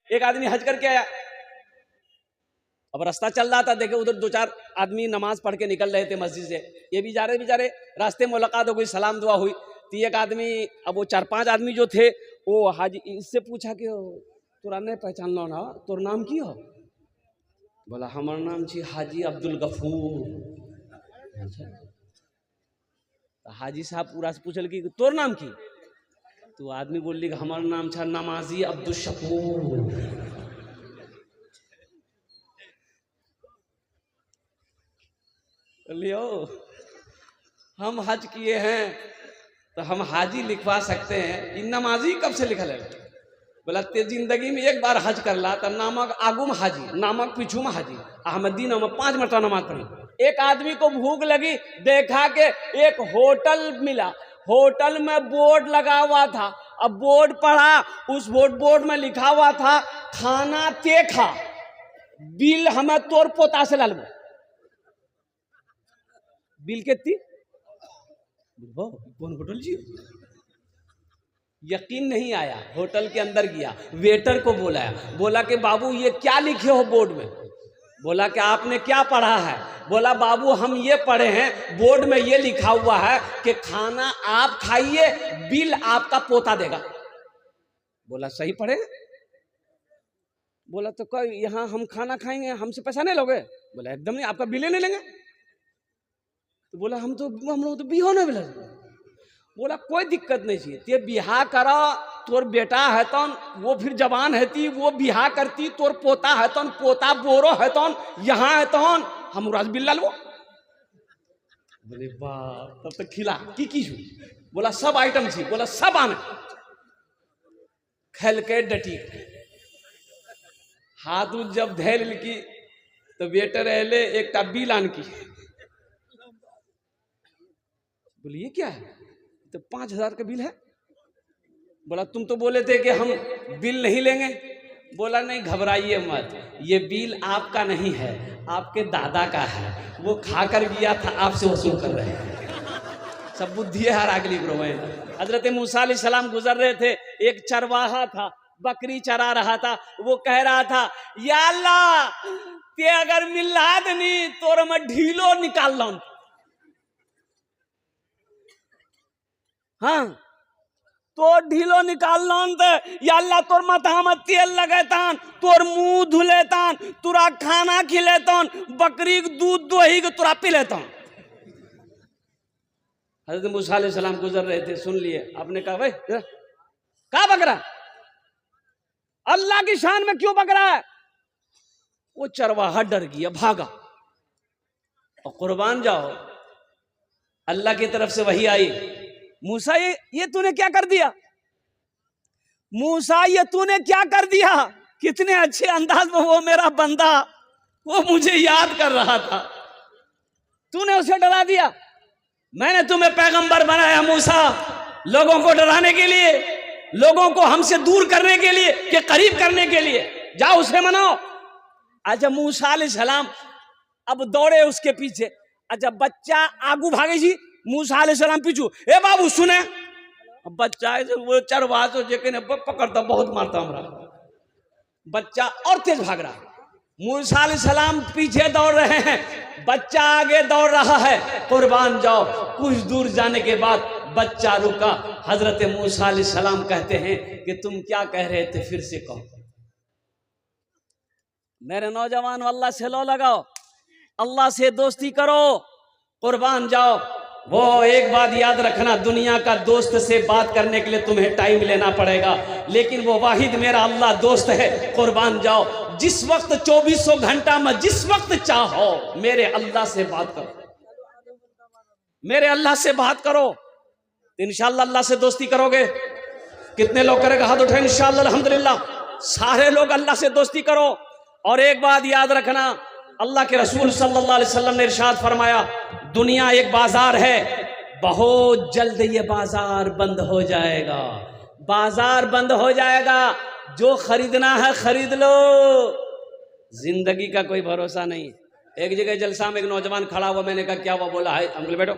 एक आदमी हज करके आया, अब रास्ता चल रहा था, देखे उधर दो चार आदमी नमाज पढ़ के निकल रहे थे मस्जिद से, ये भी जा रहे बेचारे, रास्ते में मुलाकात हो गई, सलाम दुआ हुई। तो एक आदमी, अब वो 4-5 आदमी जो थे वो हाजी इससे पूछा कि तोरा नहीं पहचान लो ना, तोर नाम की हो? बोला हमार नाम छी हाजी अब्दुल गफूर। तो हाजी साहब पूरा से पूछल कि तोर नाम की? तो आदमी बोली कि हमार नाम छा नमाजी अब्दुल शकूर। लियो हम हज किए हैं तो हम हाजी लिखवा सकते हैं, इन नमाजी कब से लिखल है? बोला ते जिंदगी में एक बार हज कर ला तो नामक आगुम हाजी, नामक पिछुम हाजी, अहमदी नाम 5 मरतबा नमाज पढ़ी। एक आदमी को भूख लगी, देखा कि एक होटल मिला, होटल में बोर्ड लगा हुआ था, अब बोर्ड पढ़ा, उस बोर्ड में लिखा हुआ था खाना ते खा, बिल हमें तोर पोता से लालबो। बिल कितनी? कौन होटल जी? यकीन नहीं आया, होटल के अंदर गया, वेटर को बुलाया, बोला कि बाबू ये क्या लिखे हो बोर्ड में? बोला कि आपने क्या पढ़ा है? बोला बाबू हम ये पढ़े हैं, बोर्ड में ये लिखा हुआ है कि खाना आप खाइए, बिल आपका पोता देगा। बोला सही पढ़े? बोला तो कोई यहाँ हम खाना खाएंगे, हमसे पैसा नहीं लोगे? बोला एकदम नहीं, आपका बिल नहीं लेंगे। तो बोला हम लोग तो बिहो नहीं मिला। बोला कोई दिक्कत नहीं चाहिए, ते बिहा करा, तोर बेटा है तौन वो फिर जवान है ती, वो बिहा करती, तोर पोता है तौन, पोता बोरो है तौन, यहाँ है तौन हम राज बिल लो। बोले वाह, तब तक खिला की छू? बोला सब आइटम थी। बोला सब आने खेल के डटी, हाथ जब धैल की तो वेटर एले एक बिल आन की। बोले ये क्या है? तो 5,000 का बिल है। बोला तुम तो बोले थे कि हम बिल नहीं लेंगे। बोला नहीं घबराइए मत, ये बिल आपका नहीं है, आपके दादा का है, वो खाकर गया था, आपसे वसूल कर रहे हैं। सब बुद्धि है हर अगली ग्रोह में। हजरत मूसा अलैहिस्सलाम गुजर रहे थे, एक चरवाहा था, बकरी चरा रहा था, वो कह रहा था या अल्लाह ते अगर मिला दनी तोर मैं ढीलो निकाल लो। हाँ तो ढीलो निकाल लौन दे, या अल्लाह तोर माथा में तेल लगेतान, तोर मुंह धुलेतान, तुरा खाना खिलेतान, बकरी के दूध दोही के तुरा पी लेतान। हज़रत मूसा अलैहिस्सलाम गुजर रहे थे, सुन लिए, आपने कहा भाई क्या बक रहा, अल्लाह की शान में क्यों बक रहा है? वो चरवाहा डर गया, भागा। और कुर्बान जाओ, अल्लाह की तरफ से वही आई, मूसा ये तूने क्या कर दिया? मूसा ये तूने क्या कर दिया? कितने अच्छे अंदाज में वो मेरा बंदा वो मुझे याद कर रहा था, तूने उसे डरा दिया। मैंने तुम्हें पैगंबर बनाया मूसा, लोगों को डराने के लिए, लोगों को हमसे दूर करने के लिए, कि करीब करने के लिए। जाओ उसे मनाओ। अच्छा मूसा अलैहिस्सलाम अब दौड़े उसके पीछे। अच्छा बच्चा आगू भागे जी, मूसा अलैहिस्सलाम पीछू, ए बाबू सुने। अब बच्चा वो चरवा तो जेके पकड़ता बहुत मारता हमरा, बच्चा और तेज भाग रहा। मूसा अलैहिस्सलाम पीछे दौड़ रहे हैं, बच्चा आगे दौड़ रहा है। कुर्बान जाओ, कुछ दूर जाने के बाद बच्चा रुका। हजरत मूसा अलैहिस्सलाम कहते हैं कि तुम क्या कह रहे थे, फिर से कहो। मेरे नौजवान अल्लाह से लो लगाओ, अल्लाह से दोस्ती करो, कुर्बान जाओ। वो एक बात याद रखना, दुनिया का दोस्त से बात करने के लिए तुम्हें टाइम लेना पड़ेगा, लेकिन वो वाहिद मेरा अल्लाह दोस्त है। कुर्बान जाओ, जिस वक्त 2400 घंटा में जिस वक्त चाहो मेरे अल्लाह से बात करो, मेरे अल्लाह से बात करो, इंशाअल्लाह अल्लाह से दोस्ती करोगे। कितने लोग करेगा हाथ उठाए इंशाअल्लाह अल्हम्दुलिल्लाह। सारे लोग अल्लाह से दोस्ती करो। और एक बात याद रखना, अल्लाह के रसूल सल्लल्लाहु अलैहि वसल्लम ने इरशाद फरमाया, दुनिया एक बाजार है, बहुत जल्द ये बाजार बंद हो जाएगा, बाजार बंद हो जाएगा, जो खरीदना है खरीद लो। जिंदगी का कोई भरोसा नहीं। एक जगह जलसा में एक नौजवान खड़ा हुआ, मैंने कहा क्या हुआ? बोला है अंकल बैठो।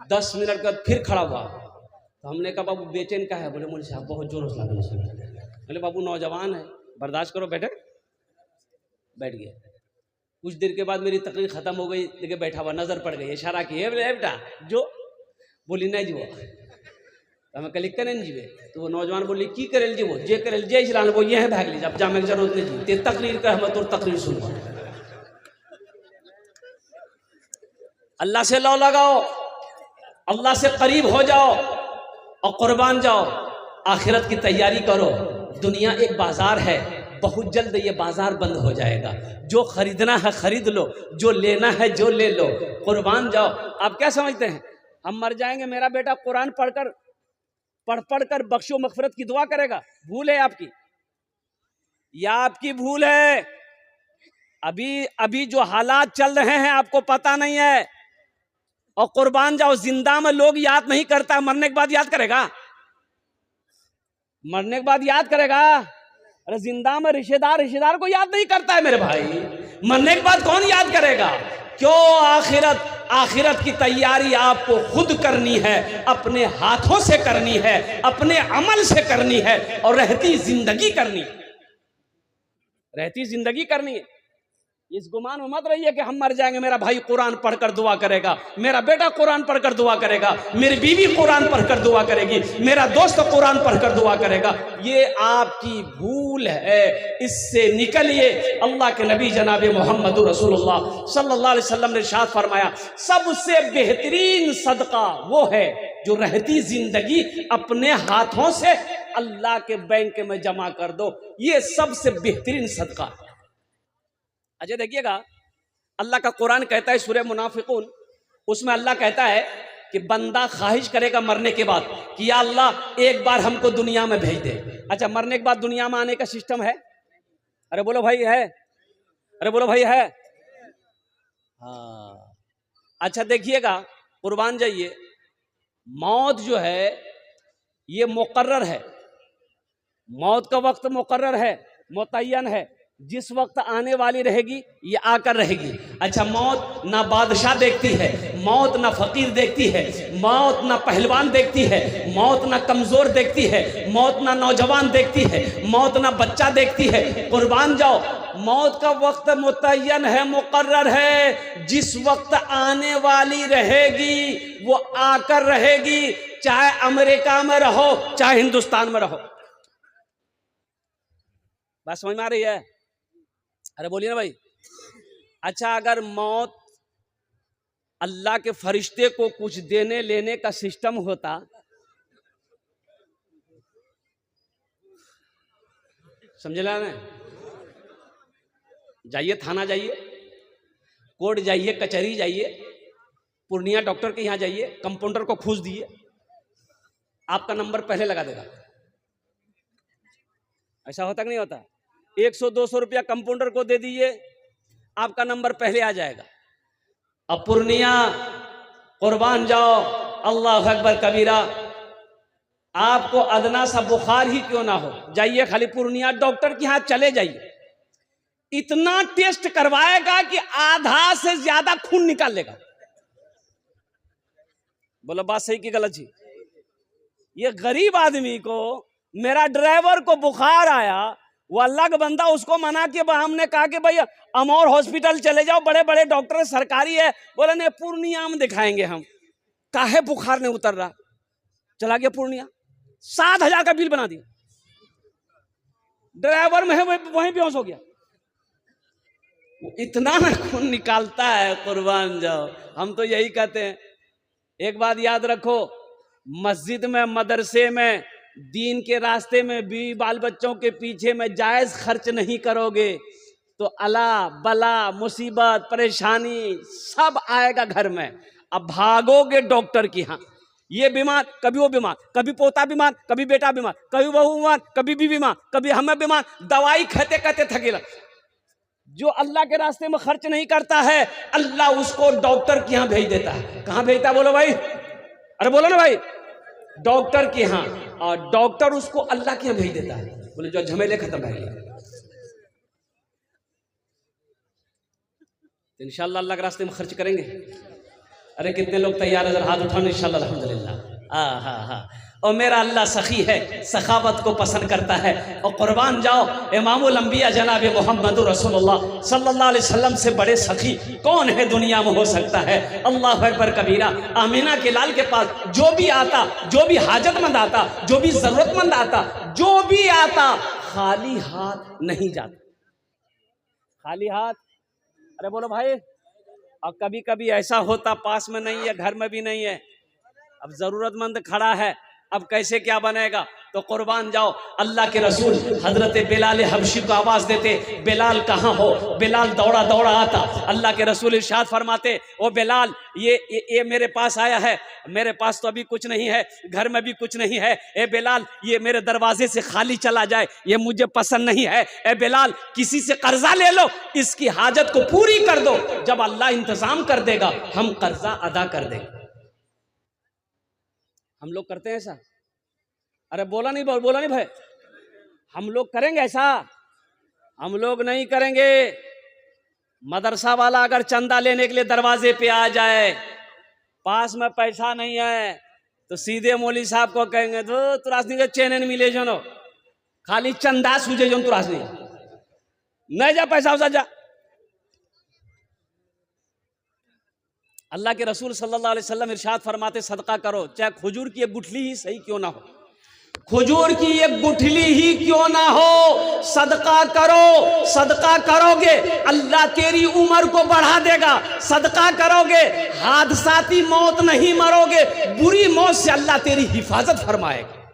10 मिनट का फिर खड़ा हुआ, तो हमने कहा बाबू बेचैन का है? बोले मुझे साहब बहुत जोर से लगा। बोले बाबू नौजवान है, बर्दाश्त करो, बैठे, बैठ गया। कुछ देर के बाद मेरी तकरीर खत्म हो गई, देखिए बैठा हुआ, नजर पड़ गई, इशारा किए बेटा जो, बोली नहीं जीवो, हमें कल करें जीवे, तो वो नौजवान बोली की करे जीवो, जे करे जे चलान वो ये है भाग लीजिए, अब जामे की जरूरत नहीं जी, तकरीर कर हम तो तकरीर सुनवा। अल्लाह से लो लगाओ, अल्लाह से करीब हो जाओ और कुर्बान जाओ, आखिरत की तैयारी करो। दुनिया एक बाजार है, बहुत जल्द ये बाजार बंद हो जाएगा, जो खरीदना है खरीद लो, जो लेना है जो ले लो, कुर्बान जाओ। आप क्या समझते हैं हम मर जाएंगे, मेरा बेटा कुरान पढ़ कर बख्शो मगफिरत की दुआ करेगा? भूल है आपकी, या आपकी भूल है? अभी जो हालात चल रहे हैं आपको पता नहीं है। और कुर्बान जाओ, जिंदा में लोग याद नहीं करता, मरने के बाद याद करेगा? मरने के बाद याद करेगा? अरे जिंदा में रिश्तेदार को याद नहीं करता है मेरे भाई, मरने के बाद कौन याद करेगा? क्यों? आखिरत की तैयारी आपको खुद करनी है, अपने हाथों से करनी है, अपने अमल से करनी है, और रहती जिंदगी करनी है। इस गुमान में मत रहिए कि हम मर जाएंगे, मेरा भाई कुरान पढ़कर दुआ करेगा, मेरा बेटा कुरान पढ़कर दुआ करेगा, मेरी बीवी कुरान पढ़कर दुआ करेगी, मेरा दोस्त कुरान पढ़कर दुआ करेगा। ये आपकी भूल है, इससे निकलिए। अल्लाह के नबी जनाब मोहम्मद रसूलुल्लाह सल्लल्लाहु अलैहि वसल्लम ने इरशाद फरमाया, सबसे बेहतरीन सदका वो है जो रहती जिंदगी अपने हाथों से अल्लाह के बैंक में जमा कर दो, ये सबसे बेहतरीन सदका। अच्छा देखिएगा, अल्लाह का कुरान कहता है सूरह मुनाफिकून, उसमें अल्लाह कहता है कि बंदा ख्वाहिश करेगा मरने के बाद कि या अल्लाह एक बार हमको दुनिया में भेज दे। अच्छा, मरने के बाद दुनिया में आने का सिस्टम है? अरे बोलो भाई है, अरे बोलो भाई है। हाँ, अच्छा देखिएगा, कुर्बान जाइए, मौत जो है ये मुकर्रर है, मौत का वक्त मुकर्रर है, मुतय्यन है, जिस वक्त आने वाली रहेगी ये आकर रहेगी। अच्छा, मौत ना बादशाह देखती है, मौत ना फकीर देखती है, मौत ना पहलवान देखती है, मौत ना कमजोर देखती है, मौत ना नौजवान देखती है, मौत ना बच्चा देखती है। कुर्बान जाओ, मौत का वक्त मुतय्यन है, मुकर्रर है, जिस वक्त आने वाली रहेगी वो आकर रहेगी, चाहे अमेरिका में रहो चाहे हिंदुस्तान में रहो। बात समझ में आ रही है? अरे बोलिए ना भाई। अच्छा, अगर मौत अल्लाह के फरिश्ते को कुछ देने लेने का सिस्टम होता, समझ ला ना, जाइए थाना, जाइए कोर्ट, जाइए कचहरी, जाइए पूर्णिया डॉक्टर के यहाँ जाइए, कंपाउंडर को फूस दिए, आपका नंबर पहले लगा देगा। ऐसा होता कि नहीं होता? 100-200 रुपया कंपाउंडर को दे दीजिए, आपका नंबर पहले आ जाएगा। अब पूर्णिया, कुर्बान जाओ, अल्लाह अकबर कबीरा, आपको अदना सा बुखार ही क्यों ना हो, जाइए खाली पूर्णिया डॉक्टर के यहाँ चले जाइए, इतना टेस्ट करवाएगा कि आधा से ज्यादा खून निकाल लेगा। बोलो बात सही की गलत जी? ये गरीब आदमी को, मेरा ड्राइवर को बुखार आया, वो अल्लाह का बंदा, उसको मना के हमने कहा कि भाई अमौर हॉस्पिटल चले जाओ, बड़े बड़े डॉक्टर सरकारी है, बोले नहीं पूर्णिया में दिखाएंगे हम। काहे बुखार नहीं उतर रहा, चला गया पूर्णिया, 7,000 का बिल बना दिया, ड्राइवर में है वहीं बेहोश हो गया। इतना ना खून निकालता है, कुर्बान जाओ। हम तो यही कहते हैं, एक बात याद रखो, मस्जिद में, मदरसे में, दीन के रास्ते में भी बाल बच्चों के पीछे में जायज खर्च नहीं करोगे तो अला बला मुसीबत परेशानी सब आएगा घर में। अब भागोगे डॉक्टर की, हाँ ये बीमार, कभी वो बीमार, कभी पोता बीमार, कभी बेटा बीमार, कभी बहू बीमार, कभी भी बीमार, कभी हमें बीमार, दवाई खाते खाते थकेला। जो अल्लाह के रास्ते में खर्च नहीं करता है, अल्लाह उसको डॉक्टर के यहाँ भेज देता है। कहाँ भेजता है बोलो भाई? अरे बोलो ना भाई, डॉक्टर के यहाँ, और डॉक्टर उसको अल्लाह के यहाँ भेज देता है। बोले जो झमेले खत्म है, तो इंशाल्लाह अल्लाह के रास्ते में खर्च करेंगे। अरे कितने लोग तैयार है, हाथ उठाने इंशाल्लाह, अल्हम्दुलिल्लाह। हाँ हाँ हाँ, और मेरा अल्लाह सखी है, सखावत को पसंद करता है। और कुर्बान जाओ, इमामुल अंबिया जनाब मोहम्मद रसूलुल्लाह सल्लल्लाहु अलैहि वसल्लम से बड़े सखी कौन है दुनिया में हो सकता है। अल्लाह अकबर कबीरा। आमीना के लाल के पास जो भी आता, जो भी हाजतमंद आता, जो भी जरूरतमंद आता, जो भी आता, खाली हाथ नहीं जाता, खाली हाथ। अरे बोलो भाई। और कभी कभी ऐसा होता पास में नहीं है, घर में भी नहीं है, अब जरूरतमंद खड़ा है, अब कैसे क्या बनेगा। तो कुर्बान जाओ, अल्लाह के रसूल हजरत बिलाल हबशी को आवाज देते, बिलाल कहाँ हो। बिलाल दौड़ा दौड़ा आता, अल्लाह के रसूल इरशाद फरमाते, ओ बिलाल ये मेरे पास आया है, मेरे पास तो अभी कुछ नहीं है, घर में भी कुछ नहीं है। ए बिलाल, ये मेरे दरवाजे से खाली चला जाए, ये मुझे पसंद नहीं है। ए बिलाल, किसी से कर्जा ले लो, इसकी हाजत को पूरी कर दो, जब अल्लाह इंतजाम कर देगा हम कर्जा अदा कर देंगे। हम लोग करते हैं ऐसा? अरे बोला नहीं भाई, हम लोग करेंगे ऐसा? हम लोग नहीं करेंगे। मदरसा वाला अगर चंदा लेने के लिए दरवाजे पे आ जाए, पास में पैसा नहीं है, तो सीधे मौली साहब को कहेंगे तो तुरासनी के चैनन मिले जो, खाली चंदा सूझे जो तुरासनी नहीं जा, पैसा उसा जा। अल्लाह के रसूल सल्लल्लाहु अलैहि वसल्लम इरशाद फरमाते, सदका करो, चाहे खजूर की एक गुठली ही सही क्यों ना हो, खजूर की एक गुठली ही क्यों ना हो, सदका करो। सदका करोगे अल्लाह तेरी उम्र को बढ़ा देगा, सदका करोगे हादसाती मौत नहीं मरोगे, बुरी मौत से अल्लाह तेरी हिफाजत फरमाएगा।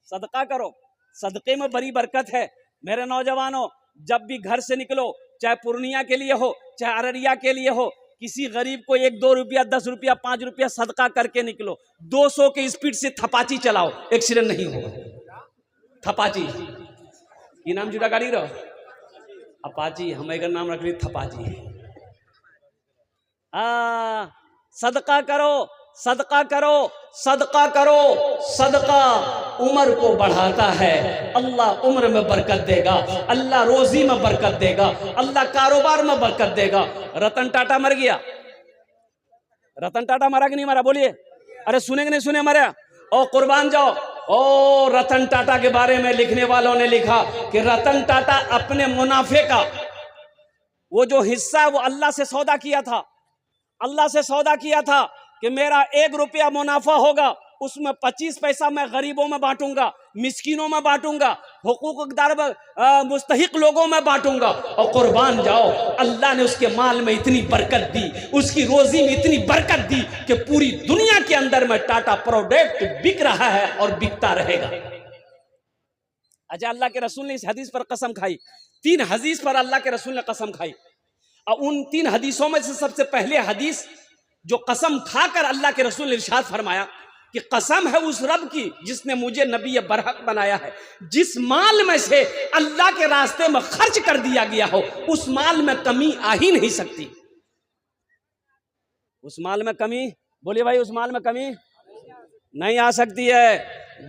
सदका करो, सदके में बड़ी बरकत है। मेरे नौजवानों, जब भी घर से निकलो, चाहे पूर्णिया के लिए हो, चाहे अररिया के लिए हो, किसी गरीब को 1-2 रुपया, 10 रुपया, 5 रुपया सदका करके निकलो। 200 के स्पीड से थपाची चलाओ, एक्सीडेंट नहीं होगा। थपाची ये नाम जुड़ा गाड़ी रहो, अपाची, हम एक नाम रख ली थपाची। सदका करो, सदका करो, सदका करो। सदका उम्र को बढ़ाता है, अल्लाह उम्र में बरकत देगा, अल्लाह रोजी में बरकत देगा, अल्लाह कारोबार में बरकत देगा। रतन टाटा मर गया, रतन टाटा मरा कि नहीं मरा बोलिए? अरे सुने कि नहीं सुने मरा? ओ कुर्बान जाओ। ओ रतन टाटा के बारे में लिखने वालों ने लिखा कि रतन टाटा अपने मुनाफे का वो जो हिस्सा है वो अल्लाह से सौदा किया था, अल्लाह से सौदा किया था कि मेरा 1 रुपया मुनाफा होगा, उसमें 25 पैसा मैं गरीबों में बांटूंगा, मिस्किनों में बांटूंगा, हुकूकदार मुस्तहिक लोगों में बांटूंगा। और कुर्बान जाओ, अल्लाह ने उसके माल में इतनी बरकत दी, उसकी रोजी में इतनी बरकत दी कि पूरी दुनिया के अंदर में टाटा प्रोडक्ट बिक रहा है और बिकता रहेगा। अच्छा, अल्लाह के रसूल ने इस हदीस पर कसम खाई, 3 हदीस पर अल्लाह के रसूल ने कसम खाई, और उन 3 हदीसों में से सबसे पहले हदीस जो कसम खाकर अल्लाह के रसूल ने इरशाद फरमाया कि कसम है उस रब की जिसने मुझे नबी बरहक बनाया है, जिस माल में से अल्लाह के रास्ते में खर्च कर दिया गया हो उस माल में कमी आ ही नहीं सकती। उस माल में कमी, बोलिए भाई, उस माल में कमी नहीं आ सकती है।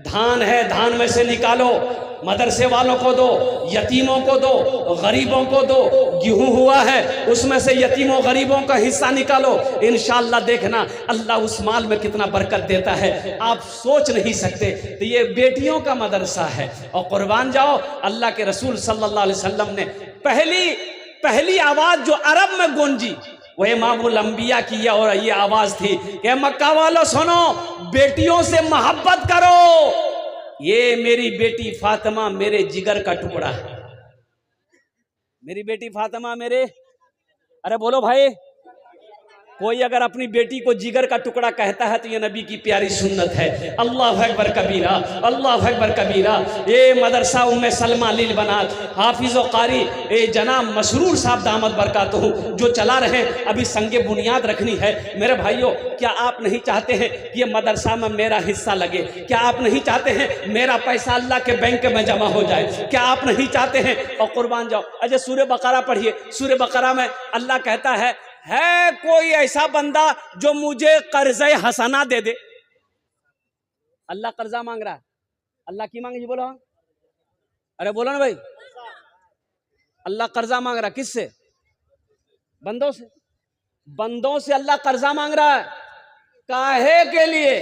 धान है, धान में से निकालो, मदरसे वालों को दो, यतीमों को दो, गरीबों को दो। गेहूं हुआ है, उसमें से यतीमों गरीबों का हिस्सा निकालो, इंशाअल्लाह देखना अल्लाह उस माल में कितना बरकत देता है, आप सोच नहीं सकते। तो ये बेटियों का मदरसा है। और कुर्बान जाओ, अल्लाह के रसूल सल्लल्लाहु अलैहि वसल्लम ने पहली आवाज जो अरब में गूंजी वो इमामुल अंबिया की और ये आवाज थी कि मक्का वालों सुनो, बेटियों से मोहब्बत करो। ये मेरी बेटी फातिमा मेरे जिगर का टुकड़ा है, मेरी बेटी फातिमा मेरे, अरे बोलो भाई, कोई अगर अपनी बेटी को जिगर का टुकड़ा कहता है तो ये नबी की प्यारी सुन्नत है। अल्लाह अकबर कबीरा, अल्लाह अकबर कबीरा। ये मदरसा उम्मे सलमा लिल बनात हाफिज़ व कारी जनाब मसरूर साहब दामद बरकातहू जो चला रहे हैं, अभी संगे बुनियाद रखनी है। मेरे भाइयों, क्या आप नहीं चाहते हैं कि ये मदरसा में मेरा हिस्सा लगे? क्या आप नहीं चाहते हैं मेरा पैसा अल्लाह के बैंक में जमा हो जाए? क्या आप नहीं चाहते हैं? और कुर्बान जाओ, अच्छा सूरह बकरा पढ़िए, सूरह बकरा में अल्लाह कहता है कोई ऐसा बंदा जो मुझे कर्ज़े हसना दे दे। अल्लाह कर्जा मांग रहा है, अल्लाह की मांगे जी, बोलो, अरे बोलो ना भाई, अल्लाह कर्जा मांग रहा है, किससे? बंदों से, बंदों से अल्लाह कर्जा मांग रहा है। काहे के लिए?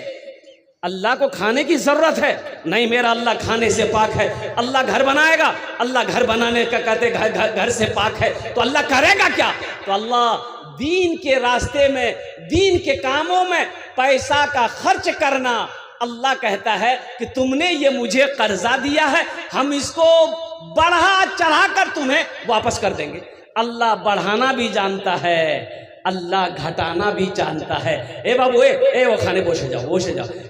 अल्लाह को खाने की जरूरत है नहीं, मेरा अल्लाह खाने से पाक है। अल्लाह घर बनाएगा, अल्लाह घर बनाने का कहते घर से पाक है, तो अल्लाह करेगा क्या? तो अल्लाह दीन के रास्ते में, दीन के कामों में पैसा का खर्च करना, अल्लाह कहता है कि तुमने ये मुझे कर्जा दिया है, हम इसको बढ़ा चढ़ा कर तुम्हें वापस कर देंगे। अल्लाह बढ़ाना भी जानता है, अल्लाह घटाना भी जानता है। ए बाबू ए वो खाने बोशे जाओ।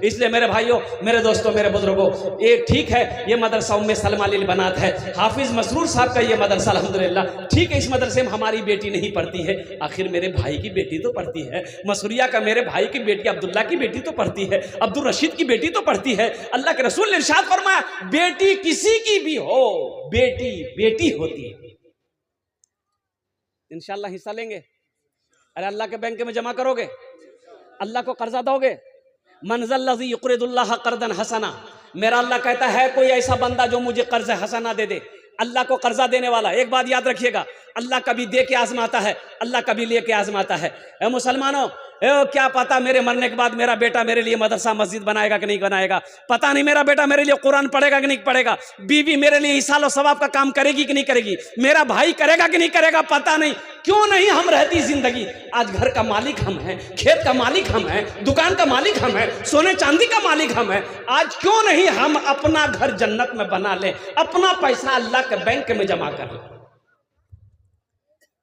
इसलिए मेरे भाइयों, मेरे दोस्तों, मेरे बुजुर्गों, ये ठीक है, ये मदरसा उम्मे सलमा लिल बनात है, हाफिज मसरूर साहब का ये मदरसा अल्हम्दुलिल्लाह ठीक है। इस मदरसे में हमारी बेटी नहीं पढ़ती है, आखिर मेरे भाई की बेटी तो पढ़ती है, मसूरिया का मेरे भाई की बेटी अब्दुल्ला की बेटी तो पढ़ती है, अब्दुल रशीद की बेटी तो पढ़ती है। अल्लाह के रसूल ने इरशाद फरमाया, बेटी किसी की भी हो, बेटी बेटी होती है। इंशाअल्लाह हिस्सा लेंगे। अरे अल्लाह के बैंक में जमा करोगे, अल्लाह को कर्जा दोगे। मनज़ल लज़ी युक़रिदुल्लाह क़र्ज़न हसना, मेरा अल्लाह कहता है कोई ऐसा बंदा जो मुझे कर्ज हसना दे दे। अल्लाह को कर्जा देने वाला, एक बात याद रखिएगा, अल्लाह कभी दे के आजमाता है, अल्लाह कभी ले के आजमाता है। ए मुसलमानों, क्या पता मेरे मरने के बाद मेरा बेटा मेरे लिए मदरसा मस्जिद बनाएगा कि नहीं बनाएगा, पता नहीं मेरा बेटा मेरे लिए कुरान पढ़ेगा कि नहीं पढ़ेगा, बीवी मेरे लिए इसाल और सवाब का काम करेगी कि नहीं करेगी, मेरा भाई करेगा कि नहीं करेगा, पता नहीं। क्यों नहीं हम रहती जिंदगी? आज घर का मालिक हम हैं, खेत का मालिक हम हैं, दुकान का मालिक हम हैं, सोने चांदी का मालिक हम हैं। आज क्यों नहीं हम अपना घर जन्नत में बना ले, अपना पैसा अल्लाह के बैंक में जमा कर ले,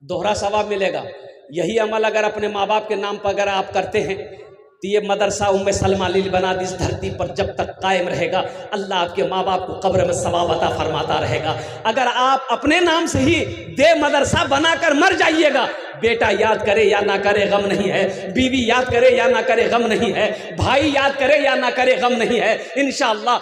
दोहरा सवाब मिलेगा। यही अमल अगर अपने माँ बाप के नाम पर अगर आप करते हैं तो ये मदरसा उम्मे सलमा लिल बनात इस धरती पर जब तक कायम रहेगा, अल्लाह आपके माँ बाप को कब्र में सवाब अता फरमाता रहेगा। अगर आप अपने नाम से ही दे मदरसा बनाकर मर जाइएगा, बेटा याद करे या ना करे गम नहीं है, बीवी याद करे या ना करे गम नहीं है, भाई याद करे या ना करे गम नहीं है। इंशाअल्लाह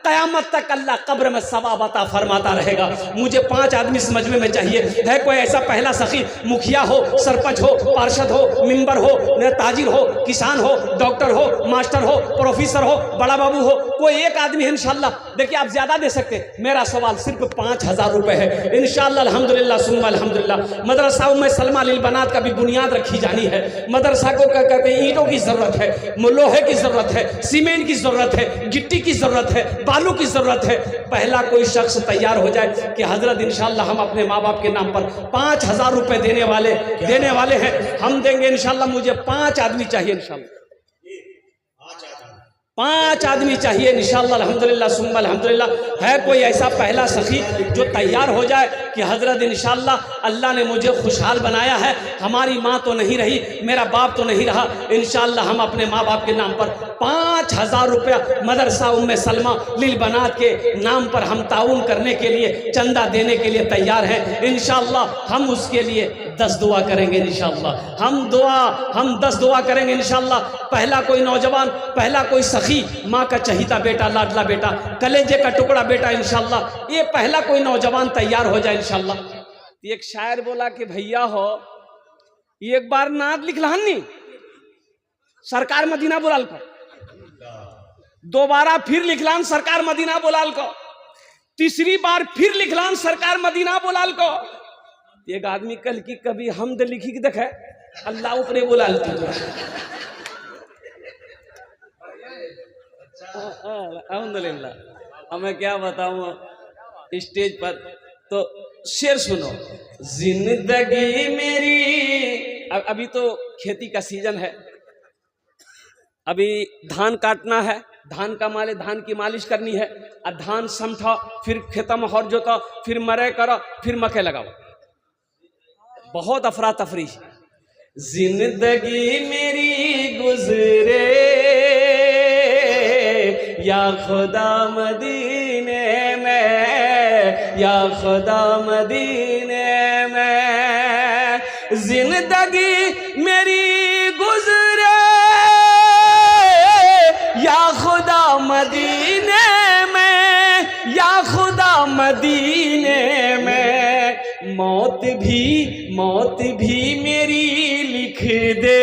क़यामत तक अल्लाह कब्र में सवाब अता फरमाता रहेगा। मुझे 5 आदमी इस मजमे में चाहिए। है कोई ऐसा पहला सखी, मुखिया हो, सरपंच हो, पार्षद हो, मेंबर हो, ताजिर हो, किसान हो, डॉक्टर हो, मास्टर हो, प्रोफेसर हो, बड़ा बाबू हो, कोई एक आदमी है इंशाअल्लाह। देखिए आप ज्यादा दे सकते, मेरा सवाल सिर्फ 5000 रुपए है। इंशाअल्लाह अल्हम्दुलिल्लाह सुम्मा अल्हम्दुलिल्लाह मदरसा उम्मे सलमा लिल बनात का भी बुनियाद रखी जानी है। मदरसा को कहते हैं ईंटों की जरूरत है, लोहे की जरूरत है, सीमेंट की जरूरत है, गिट्टी की जरूरत है, बालू की जरूरत है। पहला कोई शख्स तैयार हो जाए कि हजरत इंशाअल्लाह हम अपने माँ बाप के नाम पर 5000 रुपए देने वाले हैं, हम देंगे इंशाअल्लाह। मुझे 5 आदमी चाहिए इंशाअल्लाह, 5 आदमी चाहिए इंशाअल्लाह अल्हम्दुलिल्लाह सुम्मा अल्हम्दुलिल्लाह। है कोई ऐसा पहला सखी जो तैयार हो जाए कि हजरत इंशाअल्लाह अल्लाह ने मुझे खुशहाल बनाया है, हमारी माँ तो नहीं रही, मेरा बाप तो नहीं रहा, इंशाअल्लाह हम अपने माँ बाप के नाम पर 5000 रुपया मदरसा उम्मे सलमा लिल बनात के नाम पर हम ताउन करने के लिए, चंदा देने के लिए तैयार हैं। इंशाअल्लाह हम उसके लिए 10 दुआ करेंगे इंशाअल्लाह। हम 10 दुआ करेंगे इंशाअल्लाह। पहला कोई नौजवान, पहला कोई सखी, माँ का चहीता बेटा, लाडला बेटा, कलेजे का टुकड़ा बेटा, इंशाअल्लाह ये पहला कोई नौजवान तैयार हो जाए इंशाअल्लाह। एक शायर बोला कि भैया हो एक बार नाद लिखलान नहीं, सरकार मदीना बुलाल को, दोबारा फिर लिखलान सरकार मदीना बुलाल को, तीसरी बार फिर लिखलान सरकार मदीना बुलाल को। एक आदमी कल की कभी हमद लिखी के देखे, अल्लाह ऊपरे बुलाल अल्हम्दुलिल्लाह। मैं क्या बताऊं स्टेज पर, तो शेर सुनो। जिंदगी मेरी, अभी तो खेती का सीजन है, अभी धान काटना है, धान का माले, धान की मालिश करनी है, और धान समठा, फिर खेतम हर जोता, फिर मरे करो, फिर मके लगाओ, बहुत अफरा तफरी। जिंदगी मेरी गुजरे या खुदा मदीने में, या खुदा मदीने में, जिंदगी मेरी गुजरे या खुदा मदीने में, या खुदा मदीने में। मौत भी मेरी लिख दे,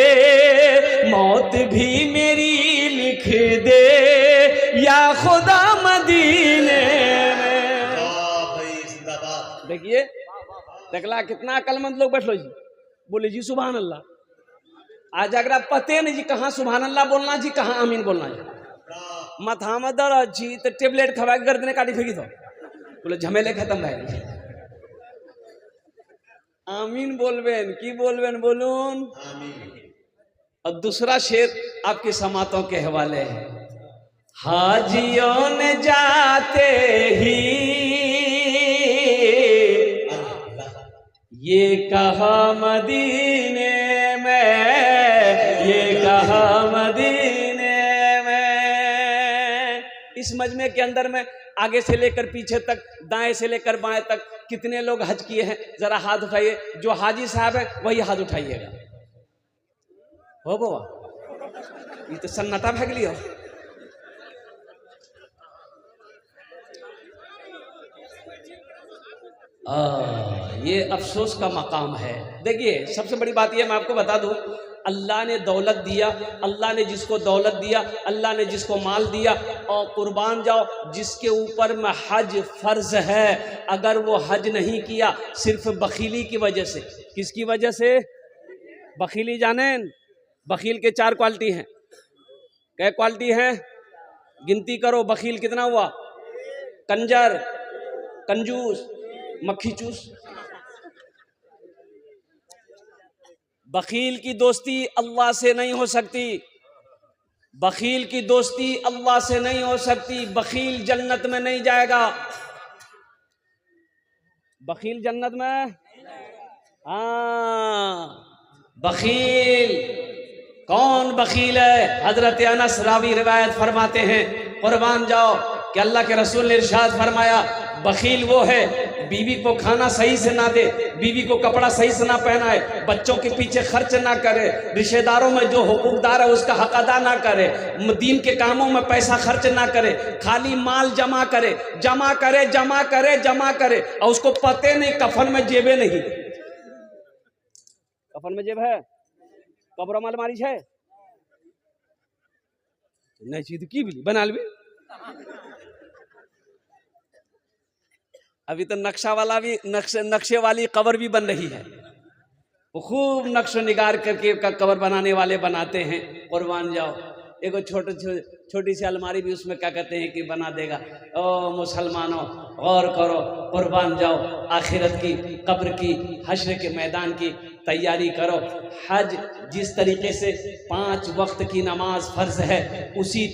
मौत भी मेरी लिख दे, या खुदा मदीने में। देखिए देखला कितना अक्लमंद लोग बैठ लो जी, बोले जी सुभान अल्लाह। आज अगर पते नहीं जी कहाँ सुभान अल्लाह बोलना जी, कहाँ आमीन बोलना जी, माथा में दर्द जी तो टेबलेट खवा के गर्दने काटी फेंकी तो बोले झमेले खत्म भाई। आमीन बोलबेन की बोलबेन बोलून। और दूसरा शेर आपकी समातों के हवाले है। हाजियों ने जाते ही ये कहा मदीने में, ये कहा मदीने में। इस मजमे के अंदर में आगे से लेकर पीछे तक, दाएं से लेकर बाएं तक कितने लोग हज किए हैं जरा हाथ उठाइए। जो हाजी साहब है वही हाथ उठाइएगा। हो बाबा ये तो सन्नाटा भाग लियो। ये अफसोस का मकाम है। देखिए सबसे बड़ी बात यह मैं आपको बता दूं, अल्लाह ने दौलत दिया, अल्लाह ने जिसको दौलत दिया, अल्लाह ने जिसको माल दिया, और कुर्बान जाओ जिसके ऊपर में हज फर्ज है, अगर वो हज नहीं किया सिर्फ बखीली की वजह से। किसकी वजह से? बखीली। जाने बखील के 4 क्वालिटी हैं। क्या क्वालिटी हैं? गिनती करो। बखील कितना हुआ? कंजर, कंजूस, मक्खी चूस। बखील की दोस्ती अल्लाह से नहीं हो सकती। बखील की दोस्ती अल्लाह से नहीं हो सकती। बखील जन्नत में नहीं जाएगा। बखील जन्नत में, हाँ बखील कौन बखील है? हजरत अनस रावी रिवायत फरमाते हैं, कुर्बान जाओ कि अल्लाह के रसूल ने इरशाद फरमाया, बखील वो है बीवी को खाना सही से ना दे, बीवी को कपड़ा सही से ना पहनाए, बच्चों के पीछे खर्च ना करे, रिश्तेदारों में जो हुकूकदार है उसका हक अदा ना करे, दीन के कामों में पैसा खर्च ना करे, खाली माल जमा करे, जमा करे, जमा करे, जमा करे, और उसको पते नहीं कफन में जेबे नहीं। कफन में जेब है? कब्र में अलमारी है? नहीं चीज की भी बना ली। अभी तो नक्शा वाला भी नक्शे वाली कब्र भी बन रही है। वो खूब नक्शो निगार करके कब्र बनाने वाले बनाते हैं। कुर्बान जाओ एगो छोटी सी अलमारी भी उसमें क्या कहते हैं कि बना देगा। ओ मुसलमानों गौर करो, कुर्बान जाओ आखिरत की, कब्र की, हश्र के मैदान की तैयारी करो। हज जिस तरीके से 5 वक्त की नमाज फर्ज है, उसी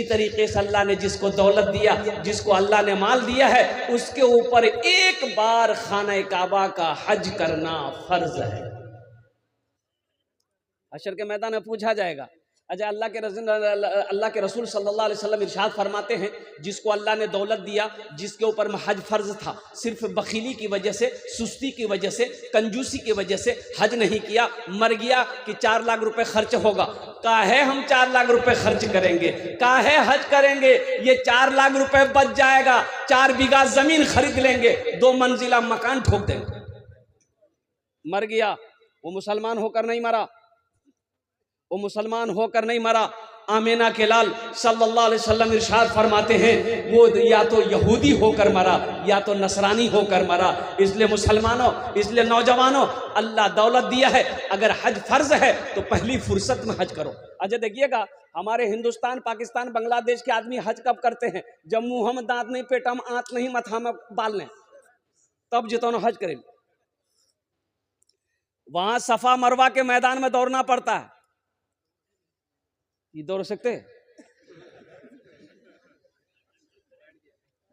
तरीके से अल्लाह ने जिसको दौलत दिया, जिसको अल्लाह ने माल दिया है, उसके ऊपर एक बार खाना काबा का हज करना फर्ज है। हशर के मैदान में पूछा जाएगा। अच्छा अल्लाह के रसूल सल्लल्लाहु अलैहि वसल्लम इरशाद फरमाते हैं, जिसको अल्लाह ने दौलत दिया, जिसके ऊपर हज फर्ज था, सिर्फ बखीली की वजह से, सुस्ती की वजह से, कंजूसी की वजह से हज नहीं किया, मर गया कि 4 लाख रुपए खर्च होगा। काहे हम 4 लाख रुपए खर्च करेंगे? काहे हज करेंगे? ये 4 लाख रुपए बच जाएगा, 4 बीघा जमीन खरीद लेंगे, 2 मंजिला मकान ठोक देंगे। मर गया, वो मुसलमान होकर नहीं मरा, वो मुसलमान होकर नहीं मरा। आमीना के लाल सल्लल्लाहु अलैहि वसल्लम इरशाद फरमाते हैं, वो या तो यहूदी होकर मरा या तो नसरानी होकर मरा। इसलिए मुसलमानों, इसलिए नौजवानों, अल्लाह दौलत दिया है, अगर हज फर्ज है तो पहली फुर्सत में हज करो। अच्छा देखिएगा, हमारे हिंदुस्तान, पाकिस्तान, बांग्लादेश के आदमी हज कब करते हैं? जब मुंह में दांत नहीं, पेटा में आंत नहीं, माथा में बाल नहीं, तब जितने हज करें। वहां सफा मरवा के मैदान में दौड़ना पड़ता है। ये दौड़ सकते?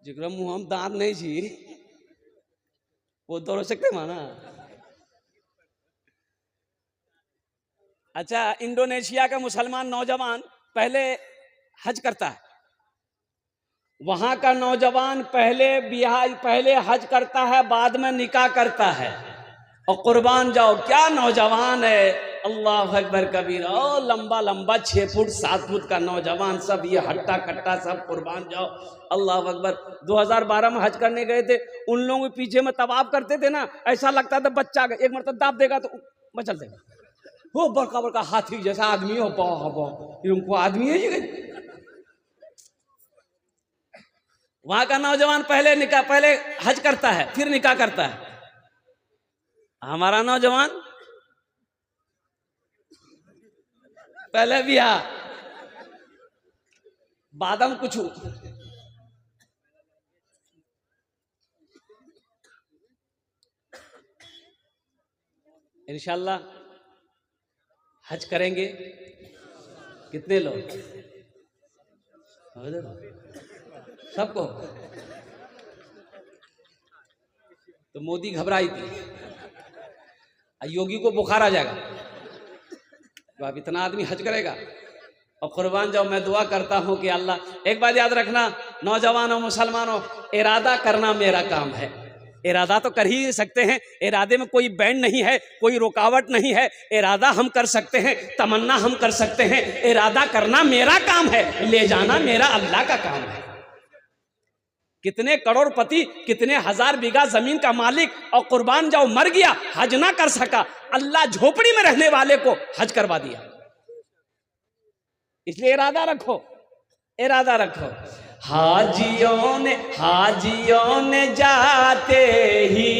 जिक्र मुंह हम दांत नहीं छी, वो दौड़ सकते माना। अच्छा इंडोनेशिया का मुसलमान नौजवान पहले हज करता है। वहां का नौजवान पहले हज करता है, बाद में निकाह करता है। और कुर्बान जाओ क्या नौजवान है, अल्लाह अकबर कबीर। ओ लंबा लंबा 6 फुट 7 फुट का नौजवान, सब ये हट्टा कट्टा सब, कुर्बान जाओ अल्लाह अकबर। 2012 में हज करने गए थे, उन लोगों के पीछे में तवाफ करते थे ना, ऐसा लगता था बच्चा एक मरतबा दाब देगा तो मचल देगा। वो बड़का बड़का हाथी जैसा आदमी हो, उनको आदमी है ये। वहां का नौजवान पहले हज करता है, फिर निकाह करता है। हमारा नौजवान पहले भी आ बादम कुछ इंशाल्लाह हज करेंगे। कितने लोग? सबको? तो मोदी घबराई थी, योगी को बुखार आ जाएगा तो अब इतना आदमी हज करेगा। और कुर्बान जाओ, मैं दुआ करता हूं कि अल्लाह, एक बात याद रखना नौजवानों मुसलमानों, इरादा करना मेरा काम है। इरादा तो कर ही सकते हैं, इरादे में कोई बैंड नहीं है, कोई रुकावट नहीं है। इरादा हम कर सकते हैं, तमन्ना हम कर सकते हैं, इरादा करना मेरा काम है, ले जाना मेरा अल्लाह का काम है। कितने करोड़पति, कितने हजार बीघा जमीन का मालिक, और कुर्बान जाओ मर गया, हज ना कर सका, अल्लाह झोपड़ी में रहने वाले को हज करवा दिया। इसलिए इरादा रखो, इरादा रखो। हाजियों ने जाते ही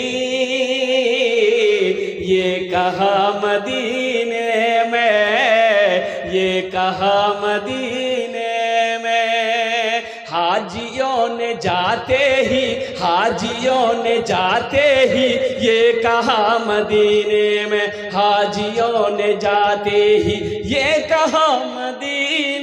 ये कहा मदीने में, ये कहा मदीने में। हाजियों ने जाते ही, हाजियों ने जाते ही ये कहा मदीने में, हाजियों ने जाते ही ये कहा मदीने